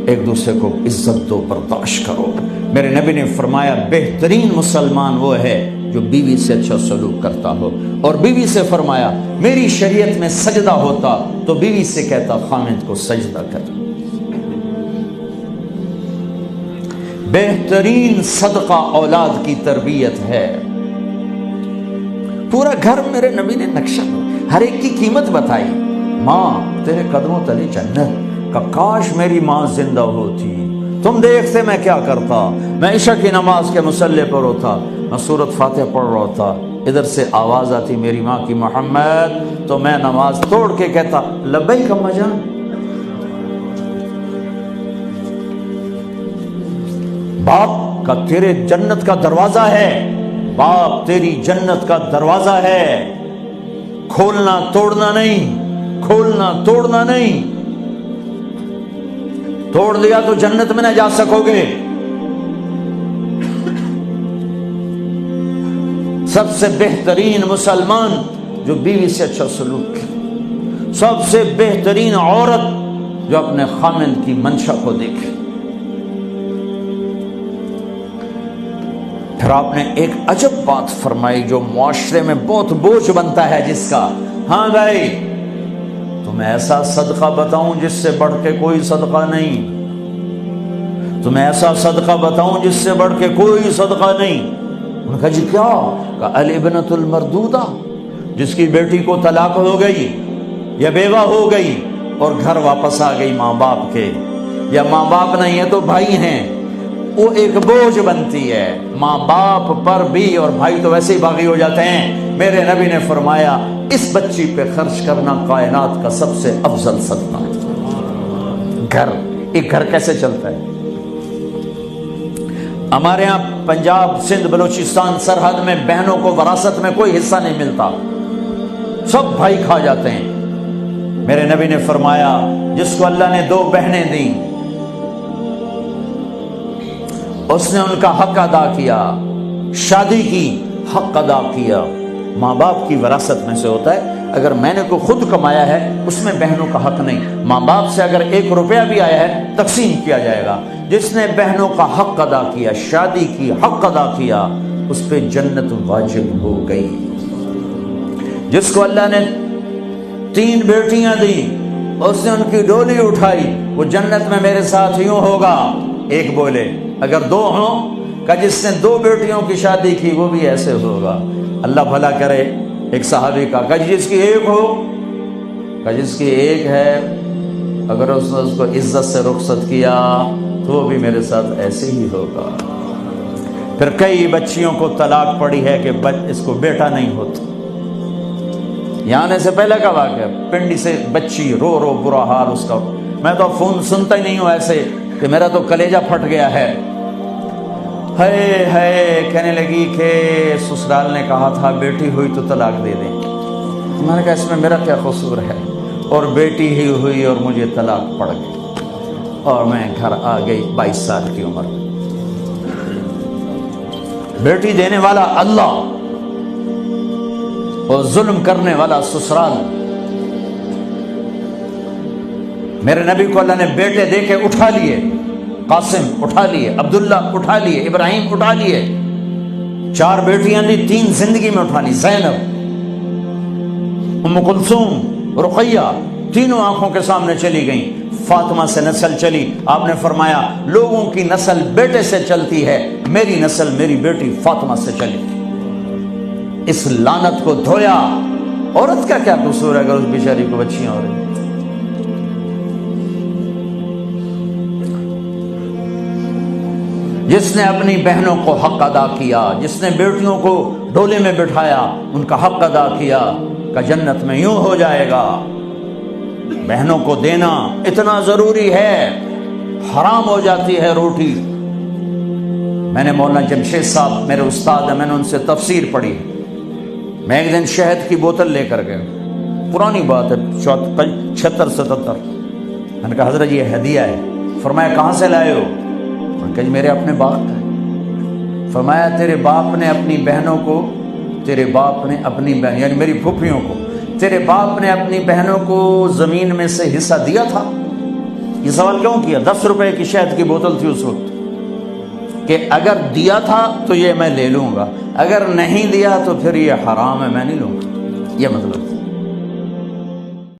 ایک دوسرے کو عزت دو، برداشت کرو۔ میرے نبی نے فرمایا بہترین مسلمان وہ ہے جو بیوی سے اچھا سلوک کرتا ہو، اور بیوی سے فرمایا میری شریعت میں سجدہ ہوتا تو بیوی سے کہتا خامند کو سجدہ کر۔ بہترین صدقہ اولاد کی تربیت ہے۔ پورا گھر میرے نبی نے نقشہ، ہر ایک کی قیمت بتائی۔ ماں تیرے قدموں تلے جنت، کہ کاش میری ماں زندہ ہوتی، تم دیکھتے میں کیا کرتا، میں عشاء کی نماز کے مصلی پر ہوتا، میں سورۃ فاتحہ پڑھ رہا ہوتا، ادھر سے آواز آتی میری ماں کی محمد، تو میں نماز توڑ کے کہتا لبیک اماں جان۔ باپ کا تیرے جنت کا دروازہ ہے، باپ تیری جنت کا دروازہ ہے، کھولنا توڑنا نہیں، کھولنا توڑنا نہیں، توڑ دیا تو جنت میں نہ جا سکو گے۔ سب سے بہترین مسلمان جو بیوی سے اچھا سلوک کرے، سب سے بہترین عورت جو اپنے خامند کی منشا کو دیکھے۔ پھر آپ نے ایک عجب بات فرمائی جو معاشرے میں بہت بوجھ بنتا ہے جس کا، ہاں بھائی تمہیں ایسا صدقہ بتاؤں جس سے بڑھ کے کوئی صدقہ نہیں، تمہیں ایسا صدقہ بتاؤں جس سے بڑھ کے کوئی صدقہ نہیں۔ انہوں نے کہا جی کیا؟ کہ الابنۃ المردودہ، جس کی بیٹی کو طلاق ہو گئی یا بیوہ ہو گئی اور گھر واپس آ گئی ماں باپ کے، یا ماں باپ نہیں ہے تو بھائی ہیں، وہ ایک بوجھ بنتی ہے ماں باپ پر بھی، اور بھائی تو ویسے ہی باغی ہو جاتے ہیں۔ میرے نبی نے فرمایا اس بچی پہ خرچ کرنا کائنات کا سب سے افضل صدقہ ہے۔ گھر، ایک گھر کیسے چلتا ہے؟ ہمارے ہاں پنجاب سندھ بلوچستان سرحد میں بہنوں کو وراثت میں کوئی حصہ نہیں ملتا، سب بھائی کھا جاتے ہیں۔ میرے نبی نے فرمایا جس کو اللہ نے 2 بہنیں دیں اس نے ان کا حق ادا کیا، شادی کی حق ادا کیا۔ ماں باپ کی وراثت میں سے ہوتا ہے، اگر میں نے کوئی خود کمایا ہے اس میں بہنوں کا حق نہیں، ماں باپ سے اگر 1 روپیہ بھی آیا ہے تقسیم کیا جائے گا۔ جس نے بہنوں کا حق ادا کیا، شادی کی حق ادا کیا، اس پہ جنت واجب ہو گئی۔ جس کو اللہ نے 3 بیٹیاں دی اس نے ان کی ڈولی اٹھائی، وہ جنت میں میرے ساتھ یوں ہوگا۔ ایک بولے اگر 2 ہوں، کہ جس نے 2 بیٹیوں کی شادی کی وہ بھی ایسے ہوگا۔ اللہ بھلا کرے۔ ایک صحابی کا کہ جس کی 1 ہو، کہ جس کی 1 ہے، اگر اس نے اس کو عزت سے رخصت کیا تو وہ بھی میرے ساتھ ایسے ہی ہوگا۔ پھر کئی بچیوں کو طلاق پڑی ہے کہ اس کو بیٹا نہیں ہوتا۔ یہاں آنے سے پہلے کا واقعہ، پنڈی سے بچی رو رو برا حال اس کا، میں تو فون سنتا ہی نہیں ہوں ایسے کہ میرا تو کلیجہ پھٹ گیا ہے۔ ہے کہنے لگی کہ سسرال نے کہا تھا بیٹی ہوئی تو طلاق دے دیں۔ میں نے کہا اس میں میرا کیا قصور ہے، اور بیٹی ہی ہوئی اور مجھے طلاق پڑ گئی اور میں گھر آ گئی 22 سال کی عمر میں۔ بیٹی دینے والا اللہ اور ظلم کرنے والا سسرال۔ میرے نبی کو اللہ نے بیٹے دے کے اٹھا لیے، قاسم اٹھا لیے، عبداللہ اٹھا لیے، ابراہیم اٹھا لیے، 4 بیٹیاں دی، 3 زندگی میں اٹھا لی، زینب، ام کلثوم، رقیہ، تینوں آنکھوں کے سامنے چلی گئیں۔ فاطمہ سے نسل چلی، آپ نے فرمایا لوگوں کی نسل بیٹے سے چلتی ہے، میری نسل میری بیٹی فاطمہ سے چلی۔ اس لعنت کو دھویا۔ عورت کا کیا قصور ہے اگر اس بیچاری کو بچیاں ہو رہی؟ جس نے اپنی بہنوں کو حق ادا کیا، جس نے بیٹیوں کو ڈولے میں بٹھایا، ان کا حق ادا کیا، کہ جنت میں یوں ہو جائے گا۔ بہنوں کو دینا اتنا ضروری ہے، حرام ہو جاتی ہے روٹی۔ میں نے مولانا جمشید صاحب میرے استاد ہیں، میں نے ان سے تفسیر پڑھی۔ میں ایک دن شہد کی بوتل لے کر گیا، پرانی بات ہے 76-77۔ میں نے کہا حضرت یہ ہدیہ ہے۔ فرمایا کہاں سے لائے ہو؟ میں نے کہا میرے اپنے باپ کا ہے۔ فرمایا تیرے باپ نے اپنی بہنوں کو، تیرے باپ نے اپنی بہن یعنی میری پھوپھیوں کو، تیرے باپ نے اپنی بہنوں کو زمین میں سے حصہ دیا تھا؟ یہ سوال کیوں کیا؟ 10 روپے کی شہد کی بوتل تھی اس وقت، کہ اگر دیا تھا تو یہ میں لے لوں گا، اگر نہیں دیا تو پھر یہ حرام ہے، میں نہیں لوں گا، یہ مطلب